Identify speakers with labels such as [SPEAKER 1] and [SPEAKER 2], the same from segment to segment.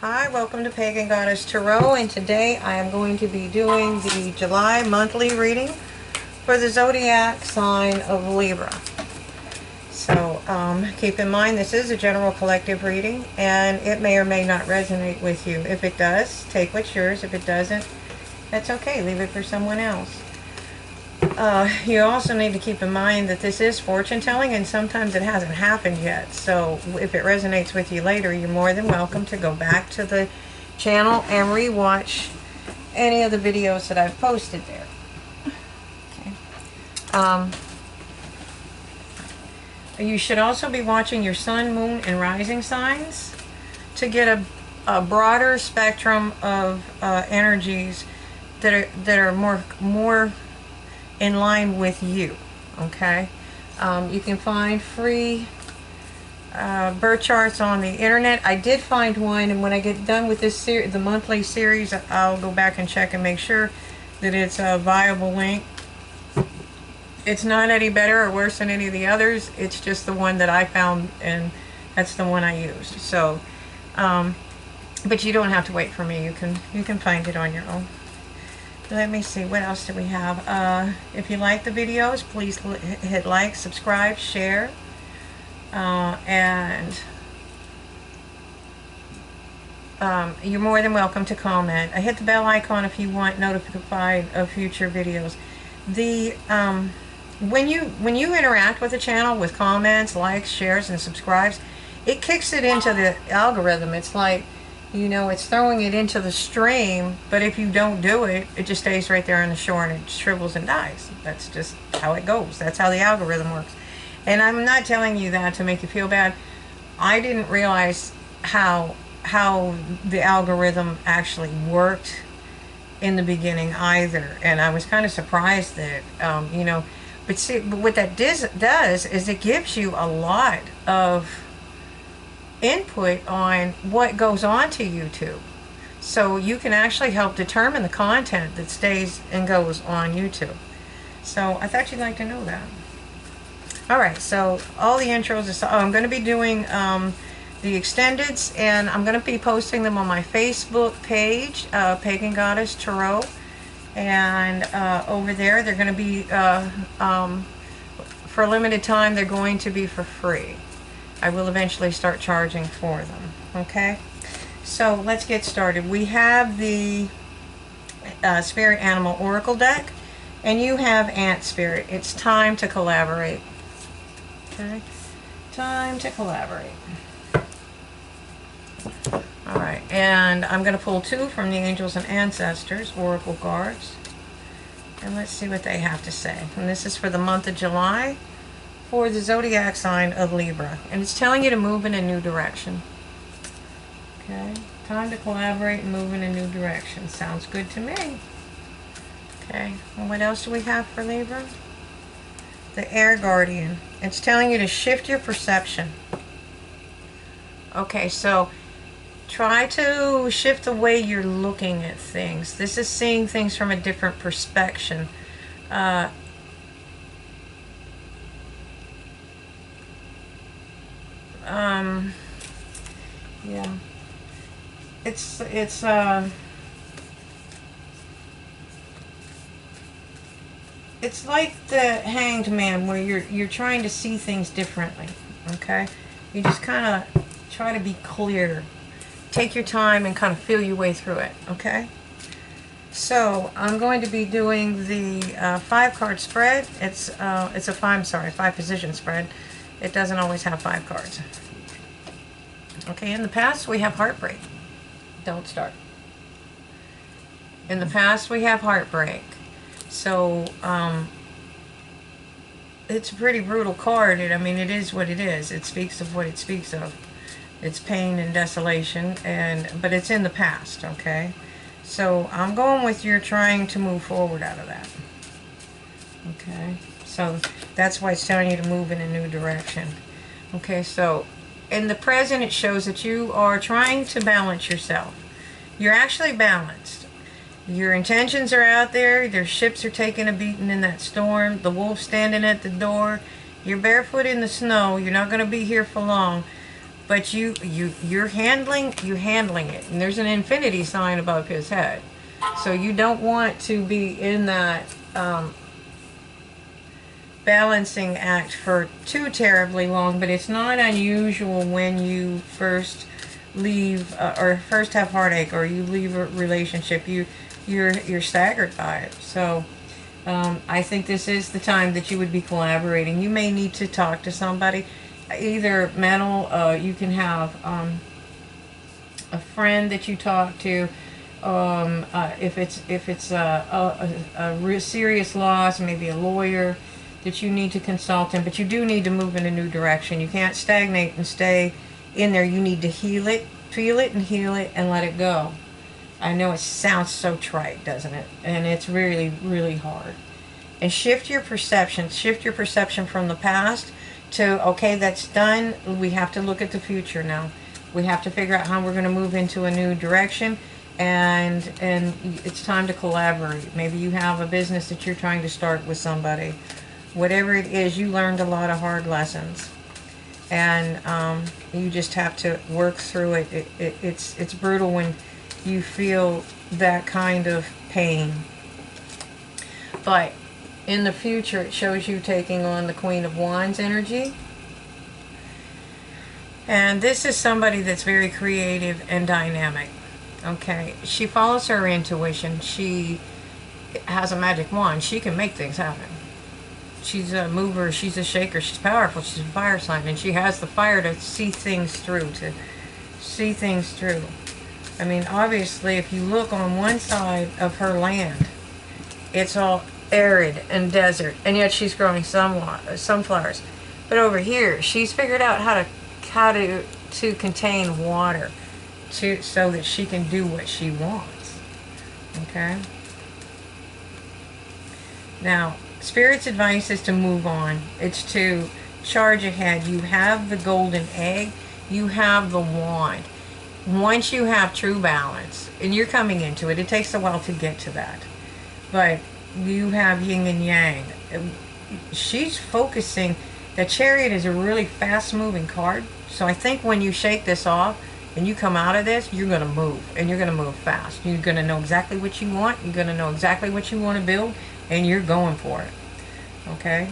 [SPEAKER 1] Hi, welcome to Pagan Goddess Tarot, and today I am going to be doing the July monthly reading for the zodiac sign of Libra. So keep in mind this is a general collective reading and it may or may not resonate with you. If it does, take what's yours. If it doesn't, that's okay. Leave it for someone else. You also need to keep in mind that this is fortune telling and sometimes it hasn't happened yet. So if it resonates with you later, you're more than welcome to go back to the channel and rewatch any of the videos that I've posted there. Okay. You should also be watching your sun, moon, and rising signs to get a broader spectrum of energies that are more in line with you. Okay. You can find free birth charts on the internet. I did find one, and when I get done with this the monthly series, I'll go back and check and make sure that it's a viable link. It's not any better or worse than any of the others. It's just the one that I found, and that's the one I used. So but you don't have to wait for me. You can find it on your own. Let me see, what else do we have? If you like the videos, please hit like, subscribe, share, and you're more than welcome to comment. Hit the bell icon if you want notified of future videos. When you interact with the channel with comments, likes, shares, and subscribes, it kicks it into the algorithm. It's like, you know, it's throwing it into the stream, but if you don't do it, it just stays right there on the shore and it shrivels and dies. That's just how it goes. That's how the algorithm works. And I'm not telling you that to make you feel bad. I didn't realize how the algorithm actually worked in the beginning either, and I was kind of surprised that you know, but what that does is it gives you a lot of input on what goes on to YouTube, so you can actually help determine the content that stays and goes on YouTube. So I thought you'd like to know that. Alright, so all the intros are, I'm going to be doing the extendeds, and I'm going to be posting them on my Facebook page, Pagan Goddess Tarot, and over there they're going to be for a limited time. They're going to be for free. I will eventually start charging for them. Okay, so let's get started. We have the Spirit Animal Oracle deck, and you have Ant Spirit. It's time to collaborate. Okay, time to collaborate. Alright, and I'm going to pull two from the Angels and Ancestors Oracle cards, and let's see what they have to say. And this is for the month of July for the zodiac sign of Libra, and it's telling you to move in a new direction. Okay, time to collaborate and move in a new direction. Sounds good to me. Okay, and what else do we have for Libra? The Air Guardian. It's telling you to shift your perception. Okay, so try to shift the way you're looking at things. This is seeing things from a different perspective. Yeah, it's like the Hanged Man, where you're trying to see things differently. Okay, you just kind of try to be clear. Take your time and kind of feel your way through it. Okay, so I'm going to be doing the 5-card spread. It's a 5-position spread. It doesn't always have 5 cards. Okay, in the past we have heartbreak. Don't start. In the past we have heartbreak. So it's a pretty brutal card. I mean, it is what it is. It speaks of what it speaks of. It's pain and desolation, but it's in the past. Okay, so I'm going with you're trying to move forward out of that. Okay, so that's why it's telling you to move in a new direction. Okay, so in the present it shows that you are trying to balance yourself. You're actually balanced. Your intentions are out there. Their ships are taking a beating in that storm. The wolf's standing at the door. You're barefoot in the snow. You're not going to be here for long. but you're handling it, and there's an infinity sign above his head. So you don't want to be in that balancing act for too terribly long, but it's not unusual when you first leave or first have heartache, or you leave a relationship, you're staggered by it. So I think this is the time that you would be collaborating. You may need to talk to somebody, either mental, you can have a friend that you talk to, if it's a real serious loss, maybe a lawyer that you need to consult in. But you do need to move in a new direction. You can't stagnate and stay in there. You need to heal it, feel it, and heal it, and let it go. I know it sounds so trite, doesn't it? And it's really, really hard. And shift your perception from the past to, okay, that's done, we have to look at the future now. We have to figure out how we're going to move into a new direction, and it's time to collaborate. Maybe you have a business that you're trying to start with somebody. Whatever it is, you learned a lot of hard lessons, and you just have to work through it. It's brutal when you feel that kind of pain, but in the future it shows you taking on the Queen of Wands energy. And this is somebody that's very creative and dynamic. Okay, she follows her intuition. She has a magic wand. She can make things happen. She's a mover, she's a shaker, she's powerful, she's a fire sign, and she has the fire to see things through, I mean, obviously, if you look on one side of her land, it's all arid and desert, and yet she's growing sunflowers. But over here, she's figured out how to contain water, so that she can do what she wants. Okay. Now, Spirit's advice is to move on. It's to charge ahead. You have the golden egg. You have the wand. Once you have true balance, and you're coming into it, it takes a while to get to that. But you have yin and yang. She's focusing. The Chariot is a really fast-moving card. So I think when you shake this off and you come out of this, you're going to move. And you're going to move fast. You're going to know exactly what you want. You're going to know exactly what you want to build. And you're going for it. Okay?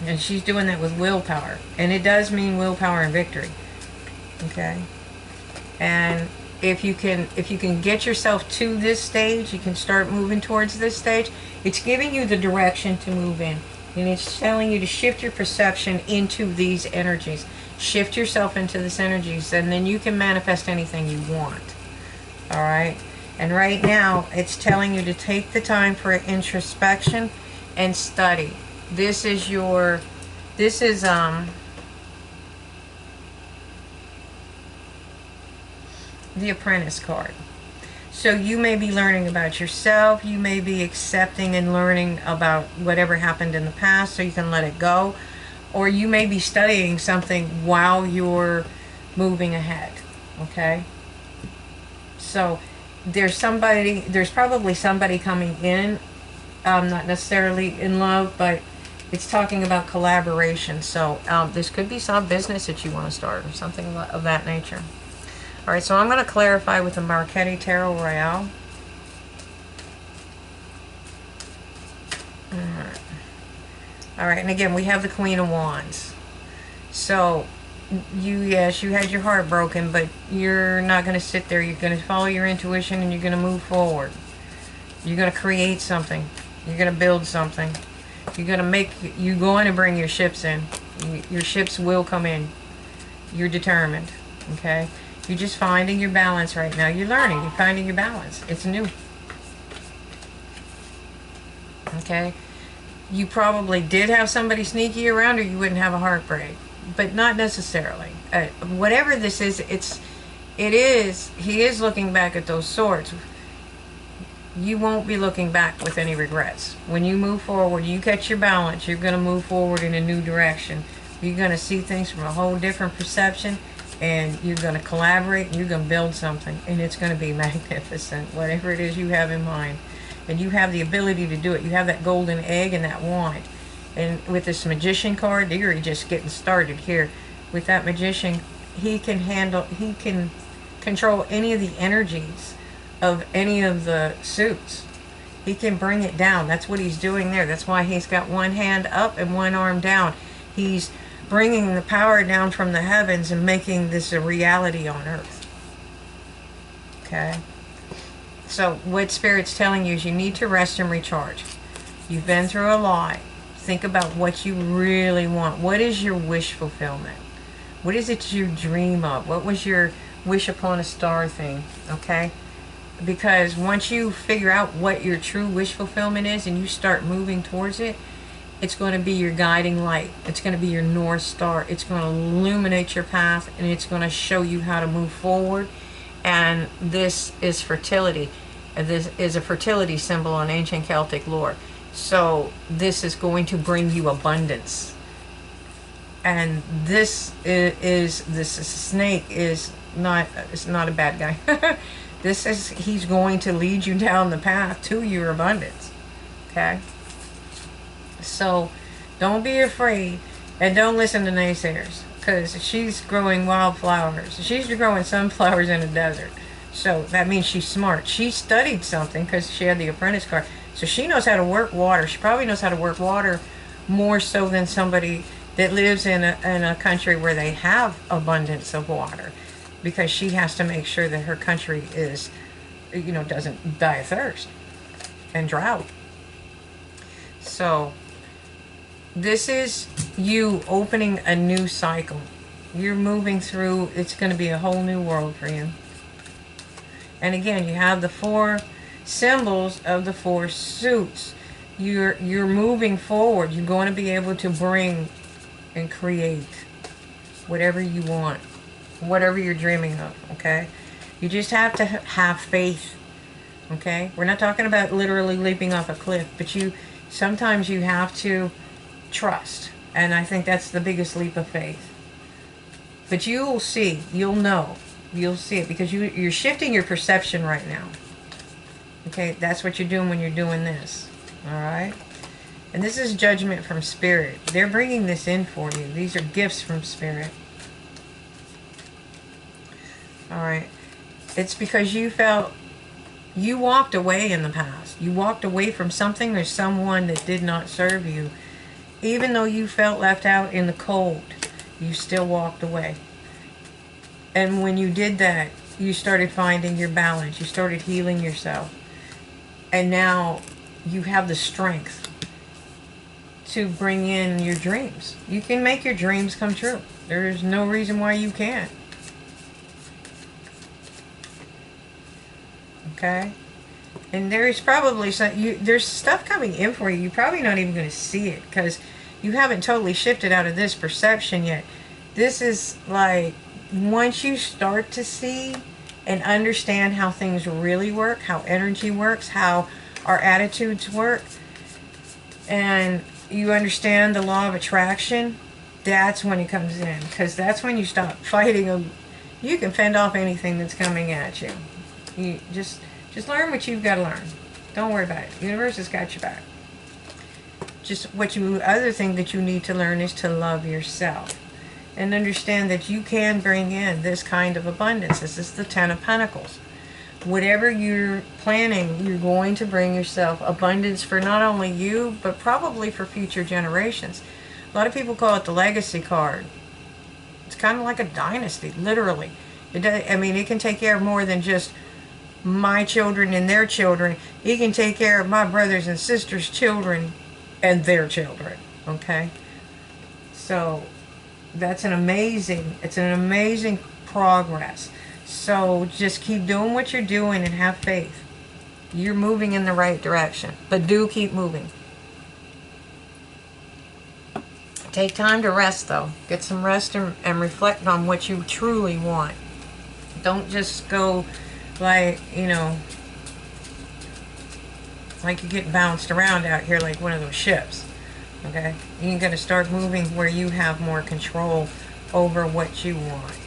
[SPEAKER 1] And she's doing that with willpower. And it does mean willpower and victory. Okay? And if you can get yourself to this stage, you can start moving towards this stage. It's giving you the direction to move in. And it's telling you to shift your perception into these energies. Shift yourself into these energies, and then you can manifest anything you want. Alright? And right now, it's telling you to take the time for introspection and study. This is the Apprentice card. So you may be learning about yourself. You may be accepting and learning about whatever happened in the past so you can let it go. Or you may be studying something while you're moving ahead. Okay? So there's probably somebody coming in, not necessarily in love, but it's talking about collaboration. So this could be some business that you want to start or something of that nature. Alright, so I'm going to clarify with the Marchetti Tarot Royale. Alright, and again, we have the Queen of Wands. So, yes, you had your heart broken, but you're not going to sit there. You're going to follow your intuition, and you're going to move forward. You're going to create something. You're going to build something. You're going to bring your ships in. Your ships will come in. You're determined. Okay? You're just finding your balance right now. You're learning. You're finding your balance. It's new. Okay? You probably did have somebody sneaky around, or you wouldn't have a heartbreak. But not necessarily. Whatever this is, he is looking back at those swords. You won't be looking back with any regrets. When you move forward, you catch your balance, you're going to move forward in a new direction. You're going to see things from a whole different perception, and you're going to collaborate, and you're going to build something, and it's going to be magnificent, whatever it is you have in mind. And you have the ability to do it. You have that golden egg and that wand. And with this Magician card, you're just getting started here. with that magician, he can control any of the energies of any of the suits. He can bring it down. That's what he's doing there. That's why he's got one hand up and one arm down. He's bringing the power down from the heavens and making this a reality on earth. Okay? So what Spirit's telling you is you need to rest and recharge. You've been through a lot. Think about what you really want. What is your wish fulfillment? What is it you dream of? What was your wish upon a star thing? Okay? Because once you figure out what your true wish fulfillment is and you start moving towards it, it's going to be your guiding light. It's going to be your North Star. It's going to illuminate your path, and it's going to show you how to move forward. And this is fertility. This is a fertility symbol in ancient Celtic lore. So this is going to bring you abundance. And this snake is not, it's not a bad guy. He's going to lead you down the path to your abundance. Okay? So don't be afraid, and don't listen to naysayers, because she's growing wildflowers. She's growing sunflowers in a desert. So that means she's smart. She studied something because she had the apprentice card. So she knows how to work water. She probably knows how to work water more so than somebody that lives in a country where they have abundance of water, because she has to make sure that her country is, doesn't die of thirst and drought. So this is you opening a new cycle. You're moving through, it's going to be a whole new world for you. And again, you have the 4 symbols of the 4 suits. You're moving forward. You're going to be able to bring and create whatever you want, whatever you're dreaming of, okay? You just have to have faith, okay? We're not talking about literally leaping off a cliff, but sometimes you have to trust, and I think that's the biggest leap of faith. But you'll see, you'll know, you'll see it, because you're shifting your perception right now. Okay, that's what you're doing when you're doing this. All right? And this is judgment from Spirit. They're bringing this in for you. These are gifts from Spirit. All right. It's because you walked away in the past. You walked away from something or someone that did not serve you. Even though you felt left out in the cold, you still walked away. And when you did that, you started finding your balance. You started healing yourself. And now you have the strength to bring in your dreams. You can make your dreams come true. There's no reason why you can't. Okay? And there's probably there's stuff coming in for you. You're probably not even going to see it, because you haven't totally shifted out of this perception yet. This is like, once you start to see and understand how things really work, how energy works, how our attitudes work, and you understand the law of attraction, that's when it comes in. Because that's when you stop fighting them. You can fend off anything that's coming at you. You just learn what you've got to learn. Don't worry about it. The universe has got your back. Just other thing that you need to learn is to love yourself. And understand that you can bring in this kind of abundance. This is the 10 of Pentacles. Whatever you're planning, you're going to bring yourself abundance for not only you, but probably for future generations. A lot of people call it the legacy card. It's kind of like a dynasty, literally. It can take care of more than just my children and their children. It can take care of my brothers and sisters' children and their children. Okay? So it's an amazing progress. So just keep doing what you're doing and have faith. You're moving in the right direction, but do keep moving. Take time to rest, though. Get some rest and reflect on what you truly want. Don't just go like you're getting bounced around out here like one of those ships. Okay? You got to start moving where you have more control over what you want.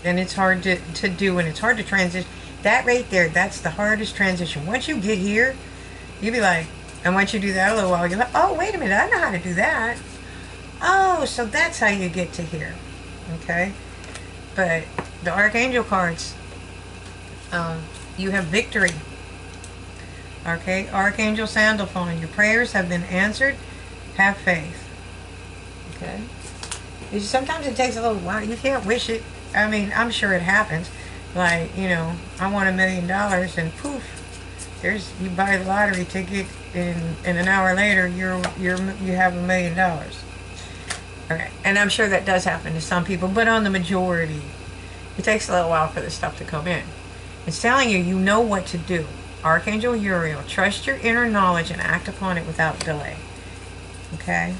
[SPEAKER 1] And it's hard to do, and it's hard to transition. That right there, that's the hardest transition. Once you get here, you'll be like, and once you do that a little while, you're like, oh, wait a minute, I know how to do that. Oh, so that's how you get to here. Okay, but the Archangel cards, you have victory. Okay, Archangel Sandalphon, your prayers have been answered. Have faith. Okay. Sometimes it takes a little while. You can't wish it. I mean, I'm sure it happens. Like, you know, I want $1 million, and poof, you buy the lottery ticket, and an hour later you have $1 million. Okay, and I'm sure that does happen to some people, but on the majority, it takes a little while for this stuff to come in. It's telling you, you know what to do. Archangel Uriel, trust your inner knowledge and act upon it without delay. Okay?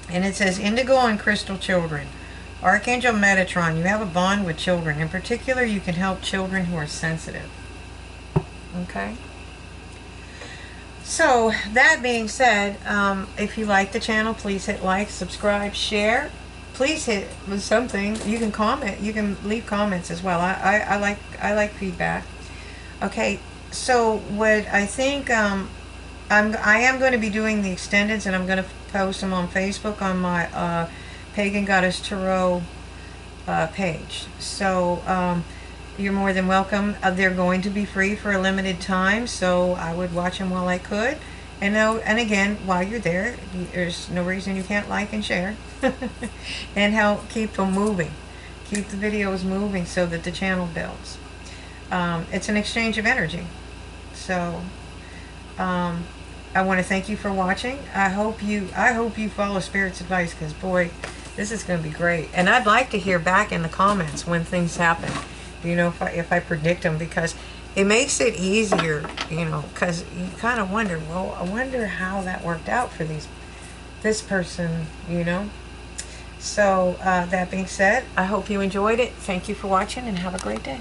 [SPEAKER 1] And it says, Indigo and Crystal Children. Archangel Metatron, you have a bond with children. In particular, you can help children who are sensitive. Okay? So, that being said, if you like the channel, please hit like, subscribe, share. Please hit something. You can comment. You can leave comments as well. I like feedback. Okay, so what I think, I am going to be doing the extendeds, and I'm going to post them on Facebook on my Pagan Goddess Tarot page. So you're more than welcome. They're going to be free for a limited time, so I would watch them while I could. And again, while you're there, there's no reason you can't like and share. And help keep them moving. Keep the videos moving so that the channel builds. It's an exchange of energy. So I want to thank you for watching. I hope you follow Spirit's advice, because boy, this is going to be great. And I'd like to hear back in the comments when things happen, you know, if I predict them, because it makes it easier, you know, because you kind of wonder, well, I wonder how that worked out for this person, you know. So that being said, I hope you enjoyed it. Thank you for watching, and have a great day.